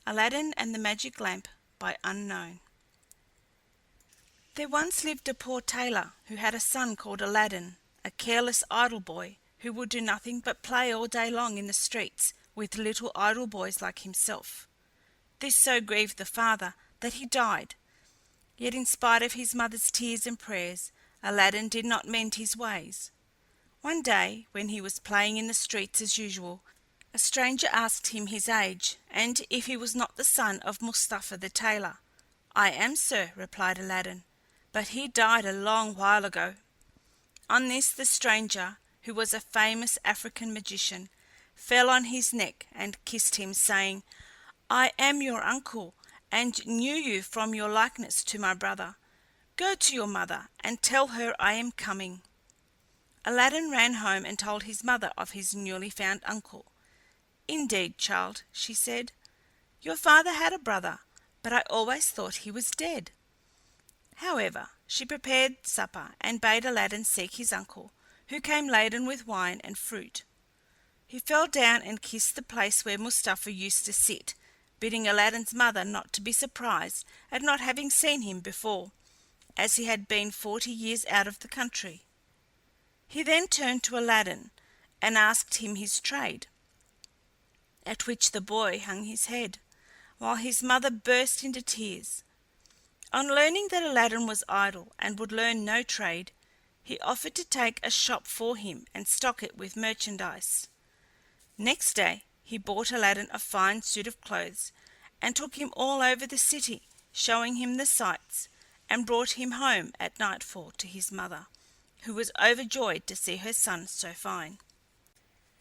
Aladdin and the Magic Lamp by Unknown. There once lived a poor tailor who had a son called Aladdin, a careless idle boy who would do nothing but play all day long in the streets with little idle boys like himself. This so grieved the father that he died. Yet in spite of his mother's tears and prayers, Aladdin did not mend his ways. One day, when he was playing in the streets as usual, a stranger asked him his age, and if he was not the son of Mustapha the tailor. "I am, sir," replied Aladdin, "but he died a long while ago." On this the stranger, who was a famous African magician, fell on his neck and kissed him, saying, "I am your uncle, and knew you from your likeness to my brother. Go to your mother and tell her I am coming." Aladdin ran home and told his mother of his newly found uncle. "Indeed, child," she said, "your father had a brother, but I always thought he was dead." However, she prepared supper and bade Aladdin seek his uncle, who came laden with wine and fruit. He fell down and kissed the place where Mustapha used to sit, bidding Aladdin's mother not to be surprised at not having seen him before, as he had been 40 years out of the country. He then turned to Aladdin and asked him his trade, at which the boy hung his head, while his mother burst into tears. On learning that Aladdin was idle and would learn no trade, he offered to take a shop for him and stock it with merchandise. Next day he bought Aladdin a fine suit of clothes, and took him all over the city, showing him the sights, and brought him home at nightfall to his mother, who was overjoyed to see her son so fine.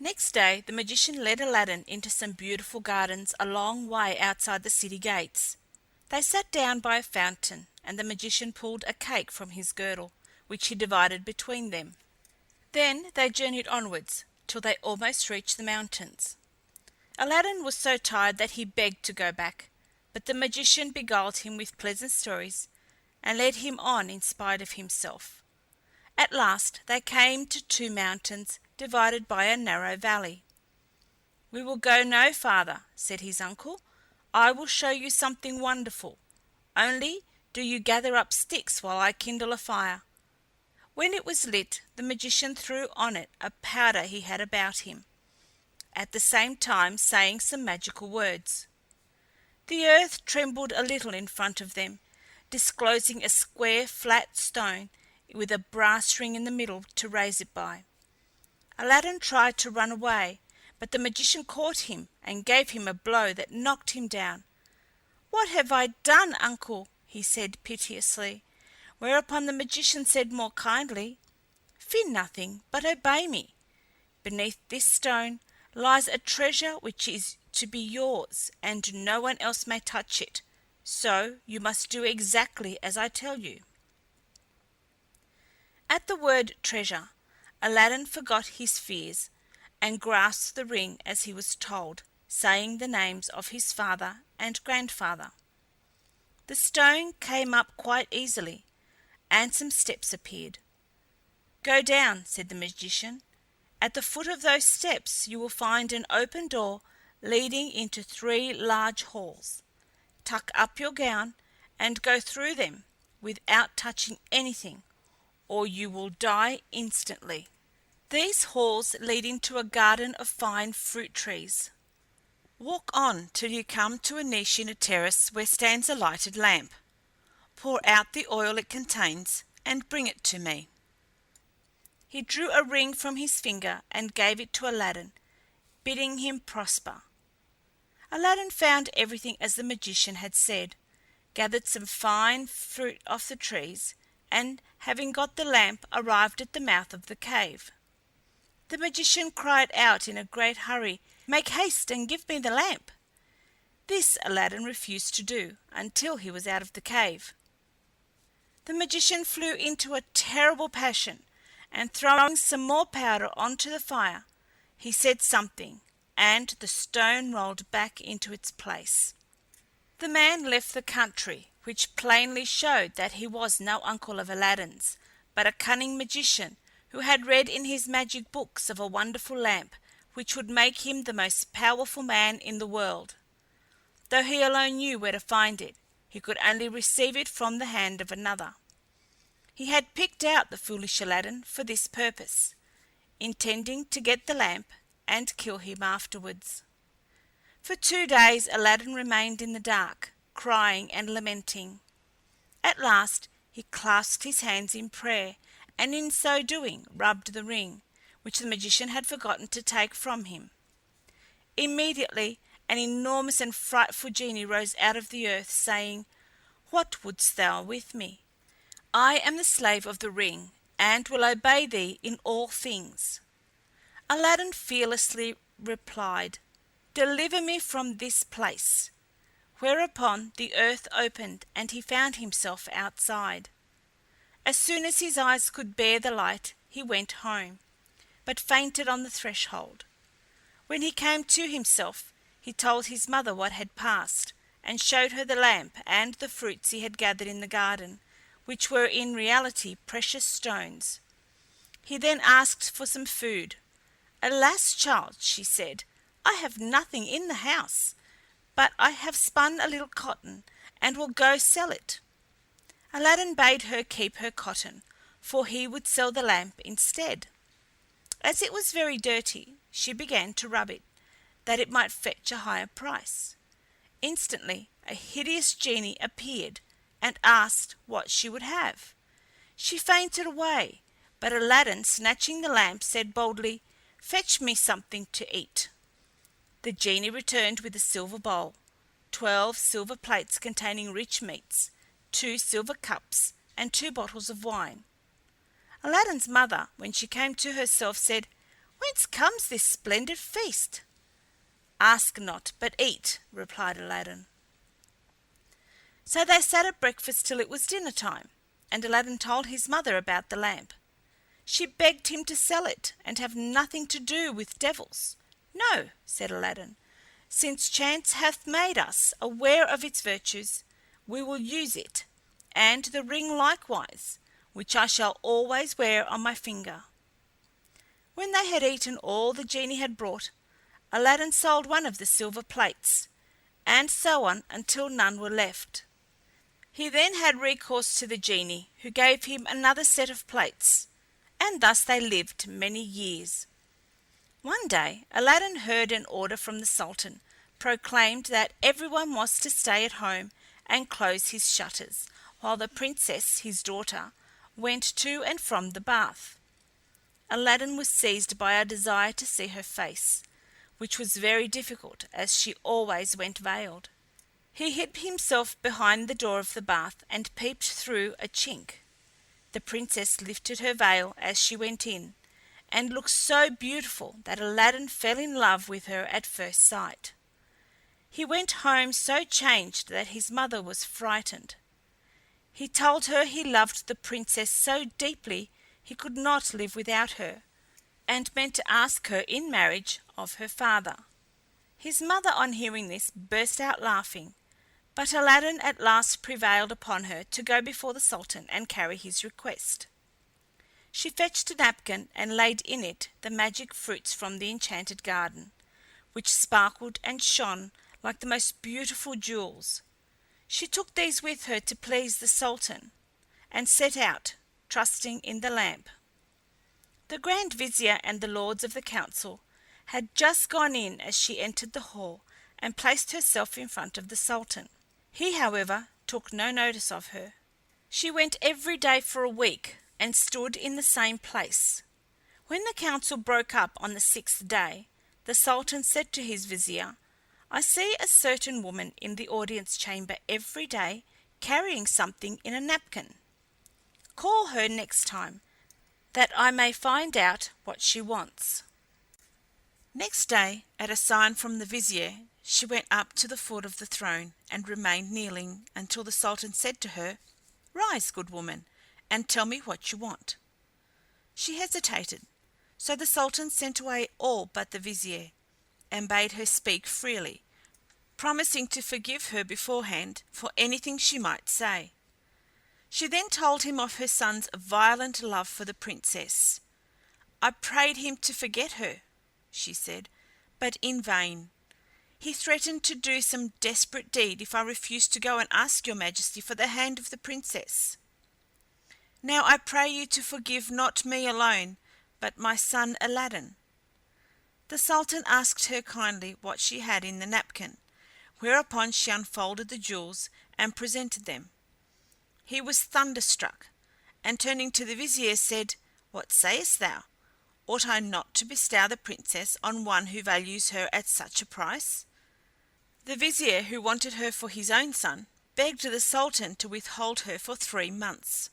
Next day the magician led Aladdin into some beautiful gardens a long way outside the city gates. They sat down by a fountain, and the magician pulled a cake from his girdle, which he divided between them. Then they journeyed onwards till they almost reached the mountains. Aladdin was so tired that he begged to go back, but the magician beguiled him with pleasant stories, and led him on in spite of himself. At last they came to two mountains divided by a narrow valley. "We will go no farther," said his uncle. "I will show you something wonderful. Only do you gather up sticks while I kindle a fire." When it was lit, the magician threw on it a powder he had about him, at the same time saying some magical words. The earth trembled a little in front of them, disclosing a square flat stone with a brass ring in the middle to raise it by. Aladdin tried to run away, but the magician caught him and gave him a blow that knocked him down. "What have I done, uncle?" he said piteously, whereupon the magician said more kindly, "Fear nothing, but obey me. Beneath this stone lies a treasure which is to be yours, and no one else may touch it, so you must do exactly as I tell you." At the word treasure, Aladdin forgot his fears, and grasped the ring as he was told, saying the names of his father and grandfather. The stone came up quite easily, and some steps appeared. "Go down," said the magician. "At the foot of those steps you will find an open door leading into 3 large halls. Tuck up your gown and go through them without touching anything, or you will die instantly. These halls lead into a garden of fine fruit trees. Walk on till you come to a niche in a terrace where stands a lighted lamp. Pour out the oil it contains and bring it to me." He drew a ring from his finger and gave it to Aladdin, bidding him prosper. Aladdin found everything as the magician had said, gathered some fine fruit off the trees, and having got the lamp, arrived at the mouth of the cave. The magician cried out in a great hurry, "Make haste and give me the lamp." This Aladdin refused to do until he was out of the cave. The magician flew into a terrible passion, and throwing some more powder onto the fire, he said something, and the stone rolled back into its place. The man left the country, which plainly showed that he was no uncle of Aladdin's, but a cunning magician who had read in his magic books of a wonderful lamp which would make him the most powerful man in the world. though he alone knew where to find it. He could only receive it from the hand of another. He had picked out the foolish Aladdin for this purpose, intending to get the lamp and kill him afterwards. For 2 days Aladdin remained in the dark, crying and lamenting. At last he clasped his hands in prayer, and in so doing rubbed the ring, which the magician had forgotten to take from him. Immediately an enormous and frightful genie rose out of the earth, saying, "What wouldst thou with me? I am the slave of the ring, and will obey thee in all things." Aladdin fearlessly replied, "Deliver me from this place." Whereupon the earth opened, and he found himself outside. As soon as his eyes could bear the light, he went home, but fainted on the threshold. When he came to himself, he told his mother what had passed, and showed her the lamp and the fruits he had gathered in the garden, which were in reality precious stones. He then asked for some food. "Alas, child," she said, "I have nothing in the house, but I have spun a little cotton, and will go sell it." Aladdin bade her keep her cotton, for he would sell the lamp instead. As it was very dirty, she began to rub it, that it might fetch a higher price. Instantly a hideous genie appeared, and asked what she would have. She fainted away, but Aladdin, snatching the lamp, said boldly, "Fetch me something to eat." The genie returned with a silver bowl, 12 silver plates containing rich meats, 2 silver cups, and 2 bottles of wine. Aladdin's mother, when she came to herself, said, "Whence comes this splendid feast?" "Ask not, but eat," replied Aladdin. So they sat at breakfast till it was dinner time, and Aladdin told his mother about the lamp. She begged him to sell it, and have nothing to do with devils. "No," said Aladdin, "since chance hath made us aware of its virtues, we will use it, and the ring likewise, which I shall always wear on my finger." When they had eaten all the genie had brought, Aladdin sold one of the silver plates, and so on until none were left. He then had recourse to the genie, who gave him another set of plates, and thus they lived many years. One day Aladdin heard an order from the Sultan proclaimed that everyone was to stay at home and close his shutters, while the Princess, his daughter, went to and from the bath. Aladdin was seized by a desire to see her face, which was very difficult, as she always went veiled. He hid himself behind the door of the bath and peeped through a chink. The Princess lifted her veil as she went in, and looked so beautiful that Aladdin fell in love with her at first sight. He went home so changed that his mother was frightened. He told her he loved the Princess so deeply he could not live without her, and meant to ask her in marriage of her father. His mother, on hearing this, burst out laughing, but Aladdin at last prevailed upon her to go before the Sultan and carry his request. She fetched a napkin and laid in it the magic fruits from the enchanted garden, which sparkled and shone like the most beautiful jewels. She took these with her to please the Sultan, and set out, trusting in the lamp. The Grand Vizier and the lords of the council had just gone in as she entered the hall and placed herself in front of the Sultan. He, however, took no notice of her. She went every day for a week, and stood in the same place. When the council broke up on the 6th day, the Sultan said to his Vizier, "I see a certain woman in the audience chamber every day carrying something in a napkin. Call her next time, that I may find out what she wants." Next day, at a sign from the Vizier, she went up to the foot of the throne and remained kneeling until the Sultan said to her, "Rise, good woman, and tell me what you want." She hesitated, so the Sultan sent away all but the Vizier, and bade her speak freely, promising to forgive her beforehand for anything she might say. She then told him of her son's violent love for the Princess. "I prayed him to forget her," she said, "but in vain. He threatened to do some desperate deed if I refused to go and ask your majesty for the hand of the princess. Now I pray you to forgive not me alone, but my son Aladdin." The Sultan asked her kindly what she had in the napkin, whereupon she unfolded the jewels and presented them. He was thunderstruck, and turning to the vizier said, "What sayest thou? Ought I not to bestow the princess on one who values her at such a price?" The vizier, who wanted her for his own son, begged the Sultan to withhold her for 3 months,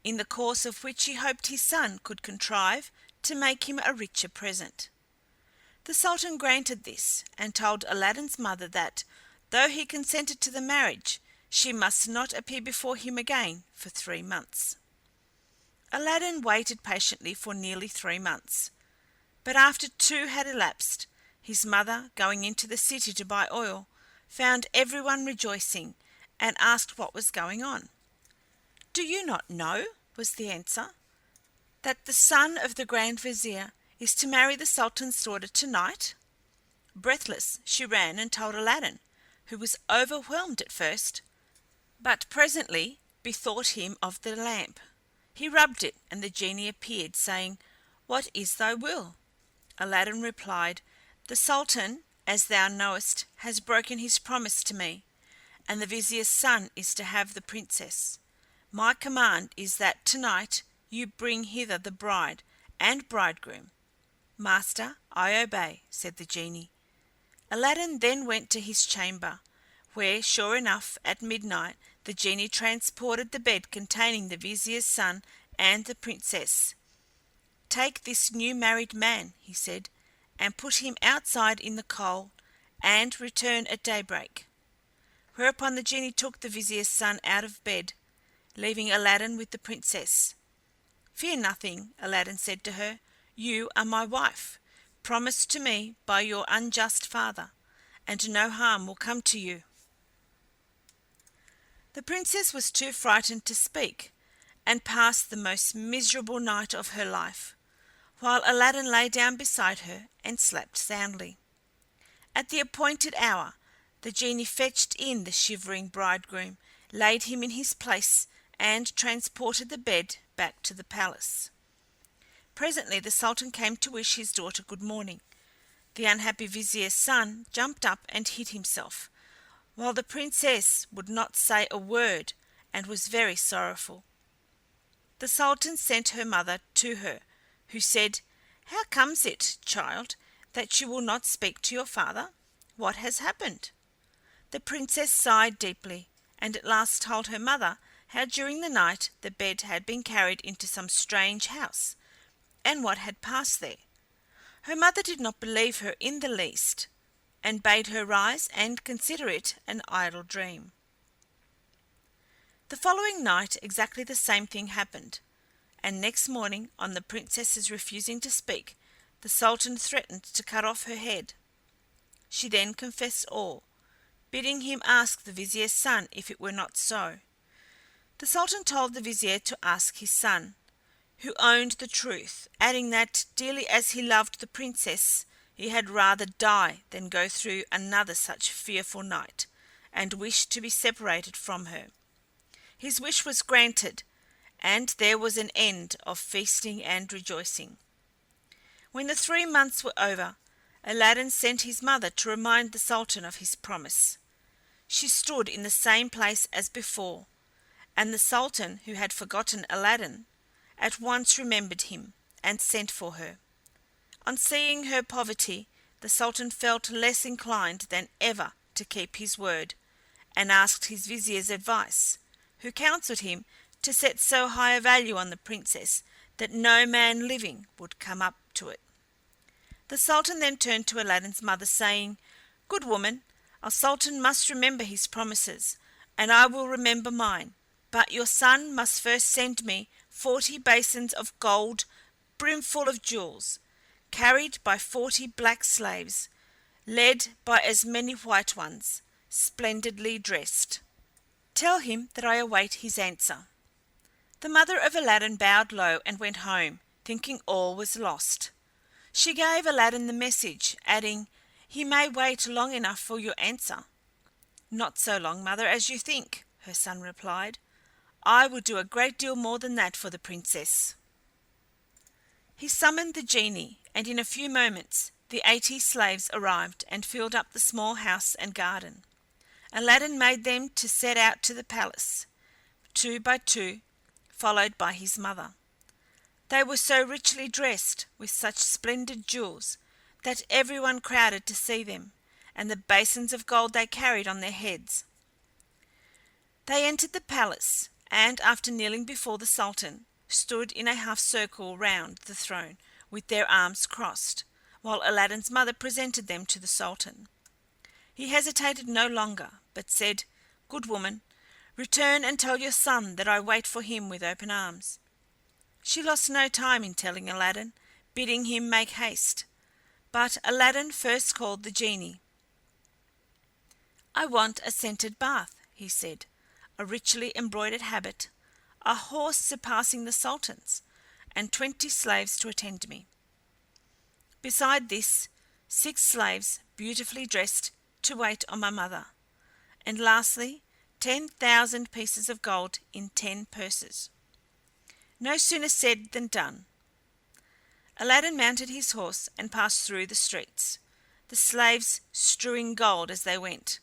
in the course of which he hoped his son could contrive to make him a richer present. The Sultan granted this, and told Aladdin's mother that, though he consented to the marriage, she must not appear before him again for 3 months. Aladdin waited patiently for nearly 3 months, but after 2 had elapsed, his mother, going into the city to buy oil, found everyone rejoicing, and asked what was going on. "Do you not know," was the answer, "that the son of the Grand Vizier is to marry the Sultan's daughter tonight?" Breathless, she ran and told Aladdin, who was overwhelmed at first, but presently bethought him of the lamp. He rubbed it, and the genie appeared, saying, "What is thy will?" Aladdin replied, "The Sultan, as thou knowest, has broken his promise to me, and the vizier's son is to have the princess. My command is that tonight you bring hither the bride and bridegroom." "Master, I obey," said the genie. Aladdin then went to his chamber, where, sure enough, at midnight the genie transported the bed containing the vizier's son and the princess. "Take this new married man," he said, "and put him outside in the cold, and return at daybreak." Whereupon the genie took the vizier's son out of bed, leaving Aladdin with the princess. "Fear nothing," Aladdin said to her. "You are my wife, promised to me by your unjust father, and no harm will come to you." The princess was too frightened to speak, and passed the most miserable night of her life, while Aladdin lay down beside her and slept soundly. At the appointed hour, the genie fetched in the shivering bridegroom, laid him in his place, and transported the bed back to the palace. Presently the Sultan came to wish his daughter good morning. The unhappy vizier's son jumped up and hid himself, while the princess would not say a word and was very sorrowful. The Sultan sent her mother to her, who said, "How comes it, child, that you will not speak to your father? What has happened?" The princess sighed deeply, and at last told her mother how during the night the bed had been carried into some strange house, and what had passed there. Her mother did not believe her in the least, and bade her rise and consider it an idle dream. The following night exactly the same thing happened, and next morning, on the princess's refusing to speak, the Sultan threatened to cut off her head. She then confessed all, bidding him ask the vizier's son if it were not so. The Sultan told the vizier to ask his son, who owned the truth, adding that, dearly as he loved the princess, he had rather die than go through another such fearful night, and wished to be separated from her. His wish was granted, and there was an end of feasting and rejoicing. When the 3 months were over, Aladdin sent his mother to remind the Sultan of his promise. She stood in the same place as before, and the Sultan, who had forgotten Aladdin, at once remembered him, and sent for her. On seeing her poverty, the Sultan felt less inclined than ever to keep his word, and asked his vizier's advice, who counselled him to set so high a value on the princess that no man living would come up to it. The Sultan then turned to Aladdin's mother, saying, "Good woman, a sultan must remember his promises, and I will remember mine, but your son must first send me 40 basins of gold brimful of jewels, carried by 40 black slaves, led by as many white ones, splendidly dressed. Tell him that I await his answer." The mother of Aladdin bowed low and went home, thinking all was lost. She gave Aladdin the message, adding, He may wait long enough for your answer." "Not so long, mother, as you think," her son replied. "I will do a great deal more than that for the princess." He summoned the genie, and in a few moments the 80 slaves arrived and filled up the small house and garden. Aladdin made them to set out to the palace, two by two, followed by his mother. They were so richly dressed, with such splendid jewels, that everyone crowded to see them, and the basins of gold they carried on their heads. They entered the palace, and after kneeling before the Sultan, stood in a half circle round the throne with their arms crossed, while Aladdin's mother presented them to the Sultan. He hesitated no longer, but said, "Good woman, return and tell your son that I wait for him with open arms." She lost no time in telling Aladdin, bidding him make haste. But Aladdin first called the genie. "I want a scented bath," he said, "a richly embroidered habit, a horse surpassing the Sultan's, and 20 slaves to attend me. Beside this, 6 slaves, beautifully dressed, to wait on my mother. And lastly, 10,000 pieces of gold in 10 purses." No sooner said than done. Aladdin mounted his horse and passed through the streets, the slaves strewing gold as they went.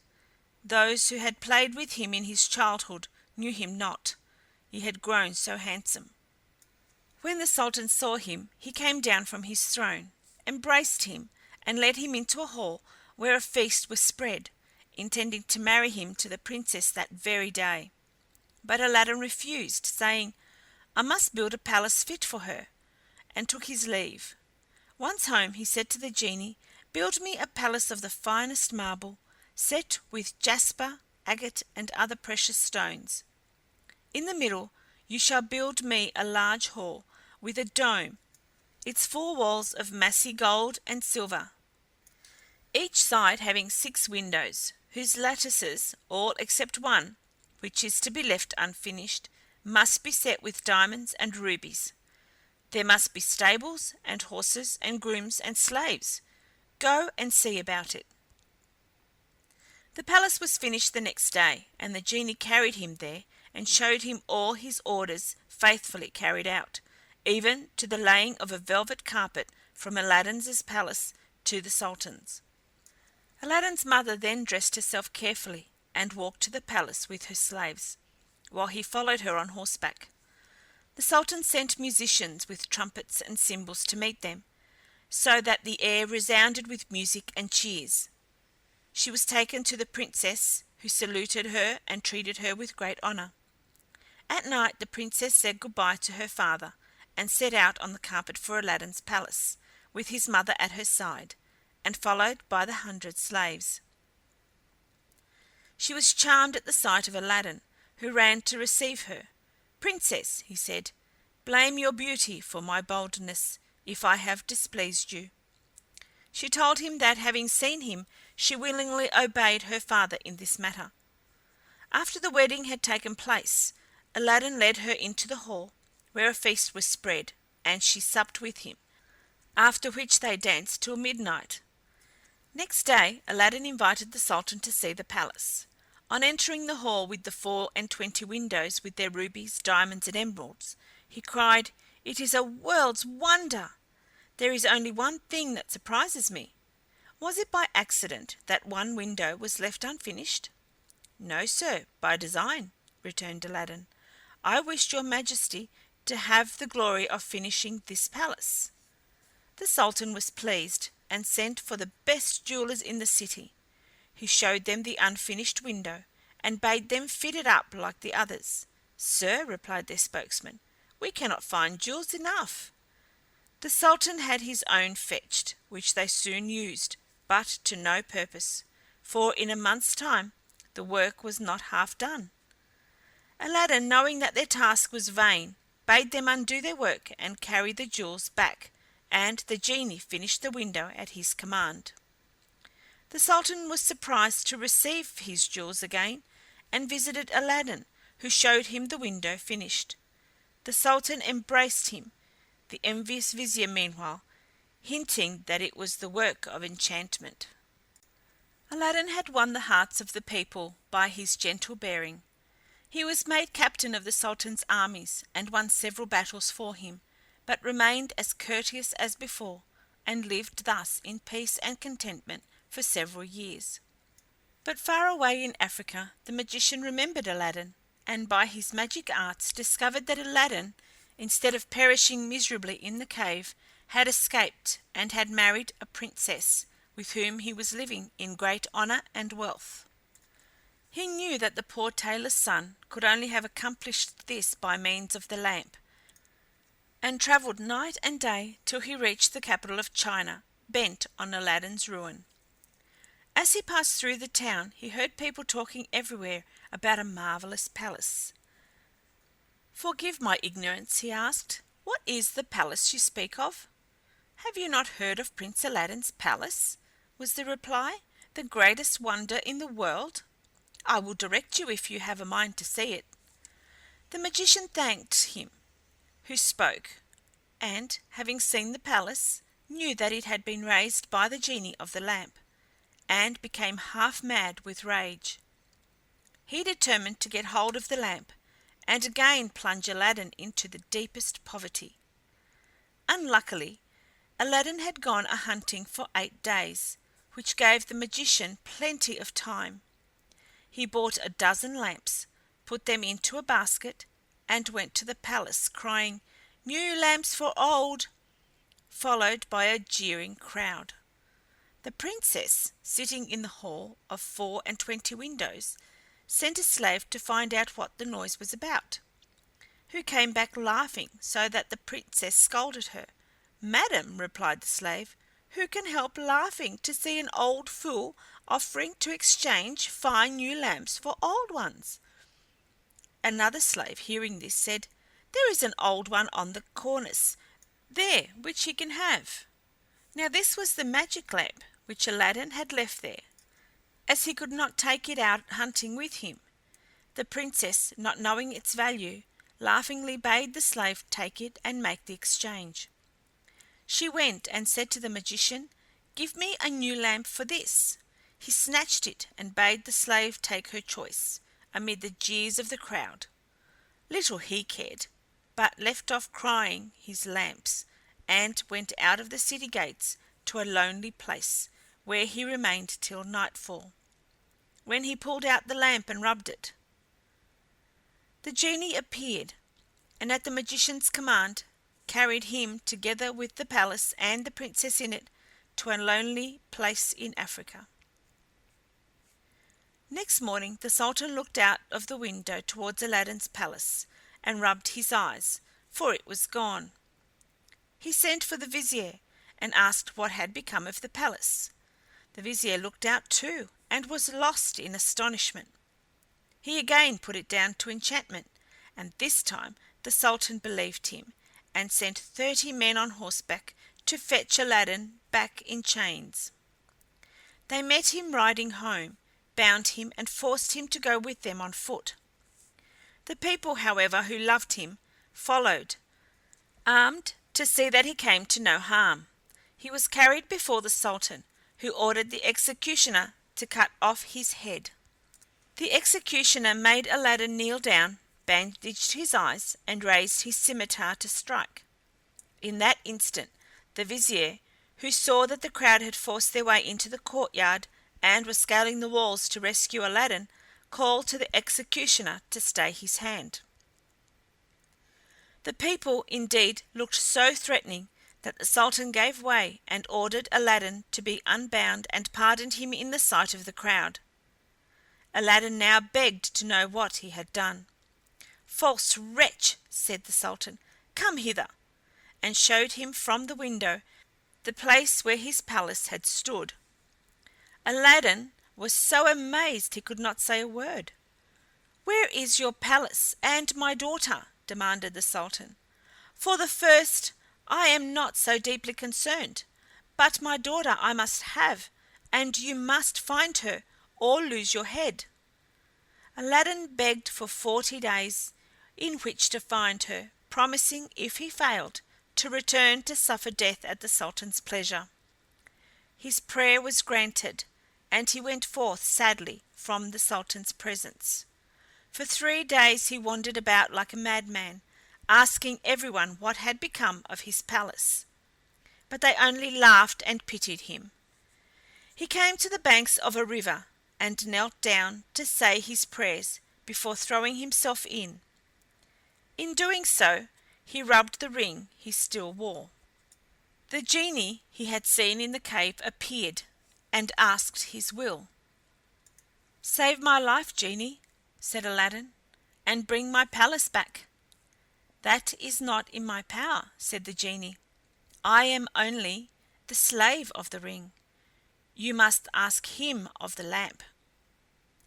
Those who had played with him in his childhood knew him not, he had grown so handsome. When the Sultan saw him, he came down from his throne, embraced him, and led him into a hall where a feast was spread, intending to marry him to the princess that very day. But Aladdin refused, saying, "I must build a palace fit for her," and took his leave. Once home, he said to the genie, "Build me a palace of the finest marble, set with jasper, agate, and other precious stones. In the middle you shall build me a large hall with a dome, its 4 walls of massy gold and silver, each side having 6 windows, whose lattices, all except one, which is to be left unfinished, must be set with diamonds and rubies. There must be stables and horses and grooms and slaves. Go and see about it." The palace was finished the next day, and the genie carried him there and showed him all his orders faithfully carried out, even to the laying of a velvet carpet from Aladdin's palace to the Sultan's. Aladdin's mother then dressed herself carefully and walked to the palace with her slaves, while he followed her on horseback. The Sultan sent musicians with trumpets and cymbals to meet them, so that the air resounded with music and cheers. She was taken to the princess, who saluted her and treated her with great honor. At night the princess said good-bye to her father and set out on the carpet for Aladdin's palace, with his mother at her side, and followed by the 100 slaves. She was charmed at the sight of Aladdin, who ran to receive her. "Princess," he said, "blame your beauty for my boldness, if I have displeased you." She told him that, having seen him, she willingly obeyed her father in this matter. After the wedding had taken place, Aladdin led her into the hall, where a feast was spread, and she supped with him, after which they danced till midnight. Next day Aladdin invited the Sultan to see the palace. On entering the hall with the 24 windows with their rubies, diamonds, and emeralds, he cried, "It is a world's wonder! There is only one thing that surprises me. Was it by accident that one window was left unfinished?" "No, sir, by design," returned Aladdin. "I wished your Majesty to have the glory of finishing this palace." The Sultan was pleased, and sent for the best jewelers in the city. He showed them the unfinished window, and bade them fit it up like the others. "Sir," replied their spokesman, "we cannot find jewels enough." The Sultan had his own fetched, which they soon used, but to no purpose, for in a month's time the work was not half done. Aladdin, knowing that their task was vain, bade them undo their work and carry the jewels back, and the genie finished the window at his command. The Sultan was surprised to receive his jewels again, and visited Aladdin, who showed him the window finished. The Sultan embraced him, the envious vizier meanwhile hinting that it was the work of enchantment. Aladdin had won the hearts of the people by his gentle bearing. He was made captain of the Sultan's armies and won several battles for him, but remained as courteous as before, and lived thus in peace and contentment for several years. But far away in Africa the magician remembered Aladdin, and by his magic arts discovered that Aladdin, instead of perishing miserably in the cave, had escaped and had married a princess, with whom he was living in great honour and wealth. He knew that the poor tailor's son could only have accomplished this by means of the lamp, and travelled night and day till he reached the capital of China, bent on Aladdin's ruin. As he passed through the town, he heard people talking everywhere about a marvellous palace. "Forgive my ignorance," he asked. "What is the palace you speak of?" "Have you not heard of Prince Aladdin's palace?" was the reply. "The greatest wonder in the world? I will direct you if you have a mind to see it." The magician thanked him who spoke, and, having seen the palace, knew that it had been raised by the genie of the lamp, and became half mad with rage. He determined to get hold of the lamp, and again plunge Aladdin into the deepest poverty. Unluckily, Aladdin had gone a-hunting for 8 days, which gave the magician plenty of time. He bought 12 lamps, put them into a basket, and went to the palace, crying, "New lamps for old," followed by a jeering crowd. The princess, sitting in the hall of 24 windows, sent a slave to find out what the noise was about, who came back laughing, so that the princess scolded her. "Madam," replied the slave, "who can help laughing to see an old fool offering to exchange fine new lamps for old ones?" Another slave, hearing this, said, "There is an old one on the cornice there which he can have." Now this was the magic lamp which Aladdin had left there, as he could not take it out hunting with him. The princess, not knowing its value, laughingly bade the slave take it and make the exchange. She went and said to the magician, "Give me a new lamp for this." He snatched it and bade the slave take her choice, amid the jeers of the crowd. Little he cared, but left off crying his lamps, and went out of the city gates to a lonely place, where he remained till nightfall, when he pulled out the lamp and rubbed it. The genie appeared, and at the magician's command carried him, together with the palace and the princess in it, to a lonely place in Africa. Next morning the Sultan looked out of the window towards Aladdin's palace, and rubbed his eyes, for it was gone. He sent for the vizier, and asked what had become of the palace. The vizier looked out too, and was lost in astonishment. He again put it down to enchantment, and this time the Sultan believed him, and sent 30 men on horseback to fetch Aladdin back in chains. They met him riding home, bound him, and forced him to go with them on foot. The people, however, who loved him, followed, armed, to see that he came to no harm. He was carried before the Sultan, who ordered the executioner to cut off his head. The executioner made Aladdin kneel down, bandaged his eyes, and raised his scimitar to strike. In that instant the vizier, who saw that the crowd had forced their way into the courtyard and were scaling the walls to rescue Aladdin, called to the executioner to stay his hand. The people, indeed, looked so threatening that the Sultan gave way and ordered Aladdin to be unbound, and pardoned him in the sight of the crowd. Aladdin now begged to know what he had done. "False wretch," said the Sultan, "come hither," and showed him from the window the place where his palace had stood. Aladdin was so amazed he could not say a word. "Where is your palace and my daughter?" demanded the Sultan. "For the first I am not so deeply concerned, but my daughter I must have, and you must find her, or lose your head." Aladdin begged for 40 days in which to find her, promising, if he failed, to return to suffer death at the Sultan's pleasure. His prayer was granted, and he went forth sadly from the Sultan's presence. For 3 days he wandered about like a madman, asking everyone what had become of his palace. But they only laughed and pitied him. He came to the banks of a river, and knelt down to say his prayers before throwing himself in. In doing so, he rubbed the ring he still wore. The genie he had seen in the cave appeared, and asked his will. "Save my life, genie," said Aladdin, "and bring my palace back." "That is not in my power," said the genie. "I am only the slave of the ring. You must ask him of the lamp."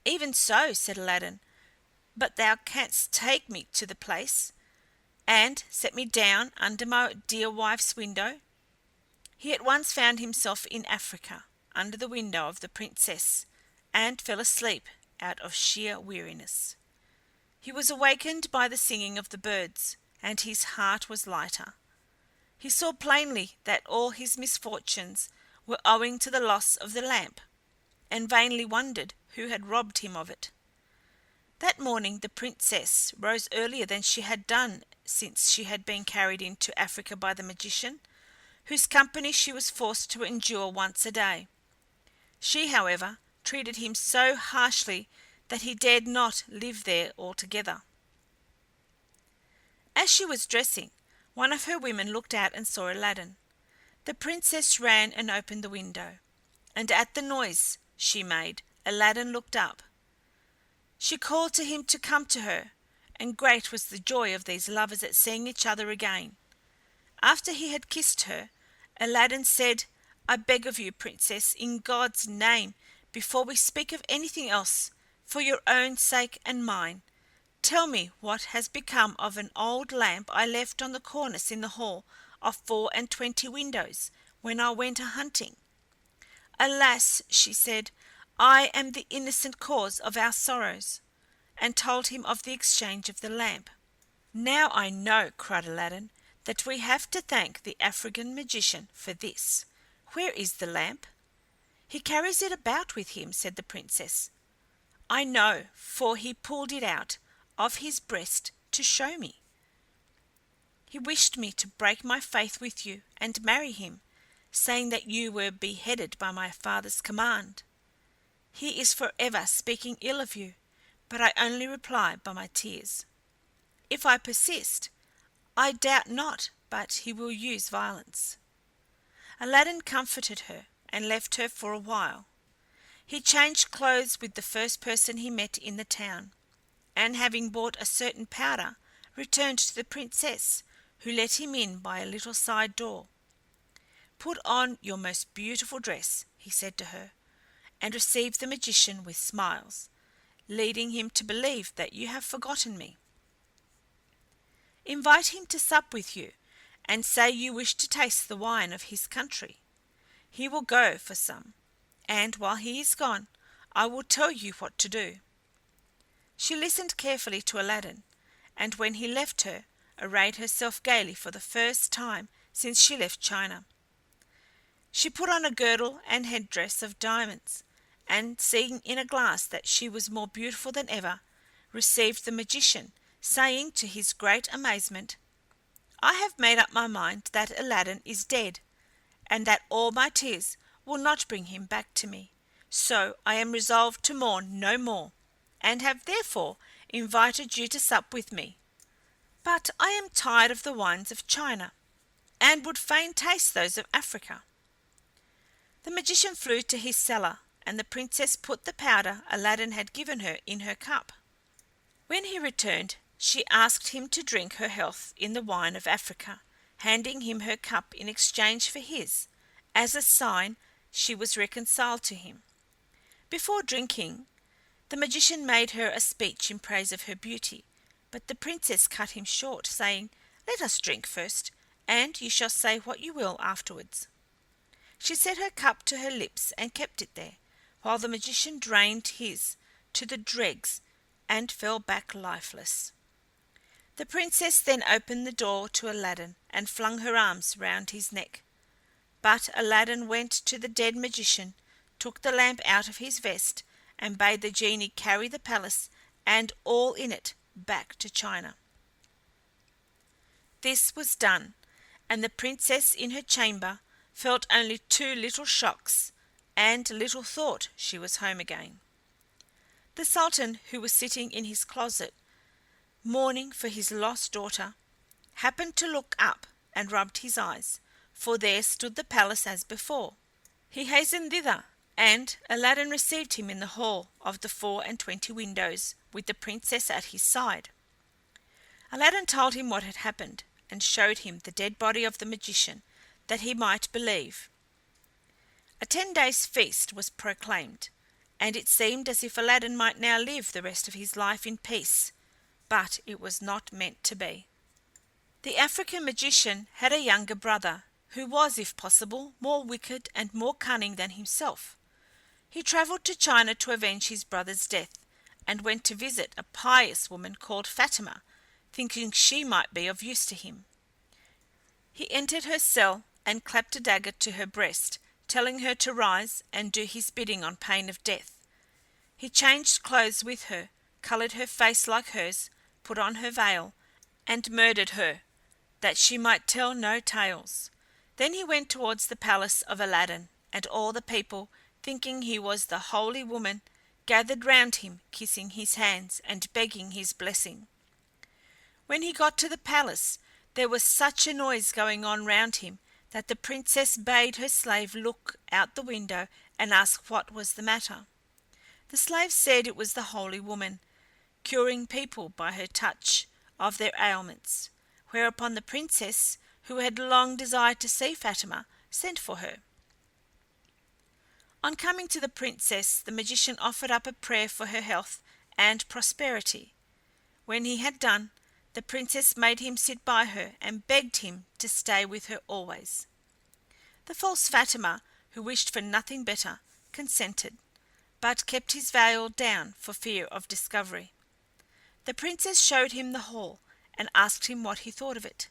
"Even so," said Aladdin, "but thou canst take me to the place, and set me down under my dear wife's window." He at once found himself in Africa, under the window of the Princess, and fell asleep out of sheer weariness. He was awakened by the singing of the birds, and his heart was lighter. He saw plainly that all his misfortunes were owing to the loss of the lamp, and vainly wondered who had robbed him of it. That morning the Princess rose earlier than she had done since she had been carried into Africa by the magician, whose company she was forced to endure once a day. She, however, treated him so harshly that he dared not live there altogether. As she was dressing, one of her women looked out and saw Aladdin. The Princess ran and opened the window, and at the noise she made, Aladdin looked up. She called to him to come to her, and great was the joy of these lovers at seeing each other again. After he had kissed her, Aladdin said, "I beg of you, Princess, in God's name, before we speak of anything else, for your own sake and mine, tell me what has become of an old lamp I left on the cornice in the hall of 24 windows when I went a-hunting." "Alas," she said, "I am the innocent cause of our sorrows," and told him of the exchange of the lamp. "Now I know," cried Aladdin, "that we have to thank the African magician for this. Where is the lamp?" "He carries it about with him," said the Princess. "I know, for he pulled it out of his breast to show me. He wished me to break my faith with you and marry him, saying that you were beheaded by my father's command. He is forever speaking ill of you, but I only reply by my tears. If I persist, I doubt not but he will use violence." Aladdin comforted her and left her for a while. He changed clothes with the first person he met in the town, and having bought a certain powder, returned to the Princess, who let him in by a little side door. "Put on your most beautiful dress," he said to her, "and receive the magician with smiles, leading him to believe that you have forgotten me. Invite him to sup with you, and say you wish to taste the wine of his country. He will go for some, and while he is gone, I will tell you what to do." She listened carefully to Aladdin, and when he left her, arrayed herself gaily for the first time since she left China. She put on a girdle and headdress of diamonds, and seeing in a glass that she was more beautiful than ever, received the magician, saying to his great amazement, "I have made up my mind that Aladdin is dead, and that all my tears will not bring him back to me, so I am resolved to mourn no more, and have therefore invited you to sup with me. But I am tired of the wines of China, and would fain taste those of Africa." The magician flew to his cellar, and the Princess put the powder Aladdin had given her in her cup. When he returned, she asked him to drink her health in the wine of Africa, handing him her cup in exchange for his, as a sign she was reconciled to him. Before drinking, the magician made her a speech in praise of her beauty, but the Princess cut him short, saying, "Let us drink first, and you shall say what you will afterwards." She set her cup to her lips and kept it there, while the magician drained his to the dregs and fell back lifeless. The Princess then opened the door to Aladdin and flung her arms round his neck. But Aladdin went to the dead magician, took the lamp out of his vest, and bade the genie carry the palace and all in it back to China. This was done, and the princess in her chamber felt only 2 little shocks, and little thought she was home again. The Sultan, who was sitting in his closet, mourning for his lost daughter, happened to look up and rubbed his eyes, for there stood the palace as before. He hastened thither, and Aladdin received him in the hall of the 24 windows, with the princess at his side. Aladdin told him what had happened, and showed him the dead body of the magician, that he might believe. A 10 days' feast was proclaimed, and it seemed as if Aladdin might now live the rest of his life in peace, but it was not meant to be. The African magician had a younger brother, who was, if possible, more wicked and more cunning than himself. He travelled to China to avenge his brother's death, and went to visit a pious woman called Fatima, thinking she might be of use to him. He entered her cell and clapped a dagger to her breast, telling her to rise and do his bidding on pain of death. He changed clothes with her, coloured her face like hers, put on her veil, and murdered her, that she might tell no tales. Then he went towards the palace of Aladdin, and all the people, thinking he was the holy woman, gathered round him, kissing his hands and begging his blessing. When he got to the palace, there was such a noise going on round him that the princess bade her slave look out the window and ask what was the matter. The slave said it was the holy woman, curing people by her touch of their ailments, whereupon the princess, who had long desired to see Fatima, sent for her. On coming to the princess, the magician offered up a prayer for her health and prosperity. When he had done, the princess made him sit by her and begged him to stay with her always. The false Fatima, who wished for nothing better, consented, but kept his veil down for fear of discovery. The princess showed him the hall and asked him what he thought of it.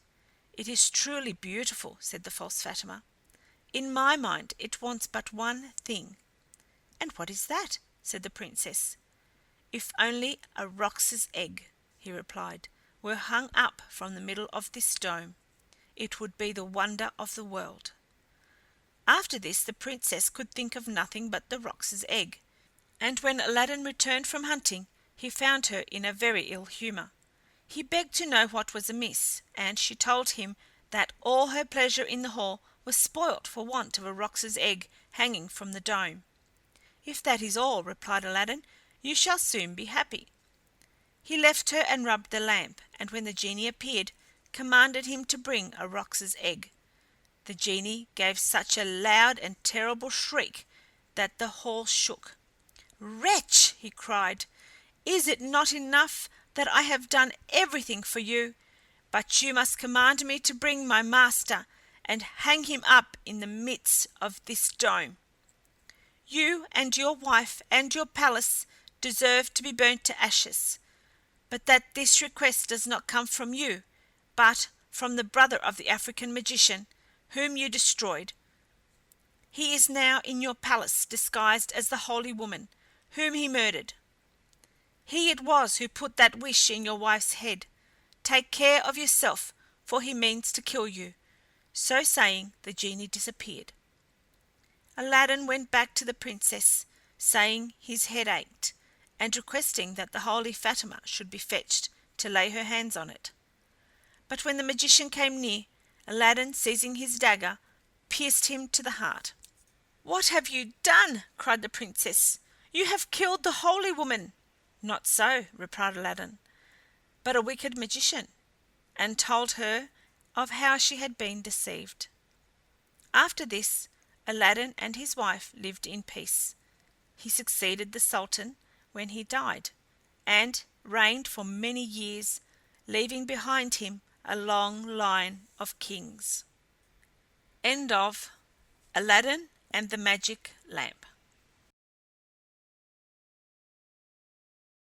"It is truly beautiful," said the false Fatima. "In my mind it wants but one thing." "And what is that?" said the princess. "If only a roc's egg," he replied, "were hung up from the middle of this dome, it would be the wonder of the world." After this the princess could think of nothing but the roc's egg, and when Aladdin returned from hunting, he found her in a very ill humour. He begged to know what was amiss, and she told him that all her pleasure in the hall was spoilt for want of a roc's egg hanging from the dome. "If that is all," replied Aladdin, "you shall soon be happy." He left her and rubbed the lamp, and when the genie appeared, commanded him to bring a roc's egg. The genie gave such a loud and terrible shriek that the hall shook. "Wretch!" he cried, "is it not enough that I have done everything for you, but you must command me to bring my master and hang him up in the midst of this dome? You and your wife and your palace deserve to be burnt to ashes, but that this request does not come from you, but from the brother of the African magician, whom you destroyed. He is now in your palace disguised as the holy woman, whom he murdered. He it was who put that wish in your wife's head. Take care of yourself, for he means to kill you." So saying, the genie disappeared. Aladdin went back to the princess, saying his head ached, and requesting that the holy Fatima should be fetched to lay her hands on it. But when the magician came near, Aladdin, seizing his dagger, pierced him to the heart. "What have you done?" cried the princess. "You have killed the holy woman." "Not so," replied Aladdin, "but a wicked magician," and told her of how she had been deceived. After this, Aladdin and his wife lived in peace. He succeeded the Sultan when he died, and reigned for many years, leaving behind him a long line of kings. End of Aladdin and the Magic Lamp.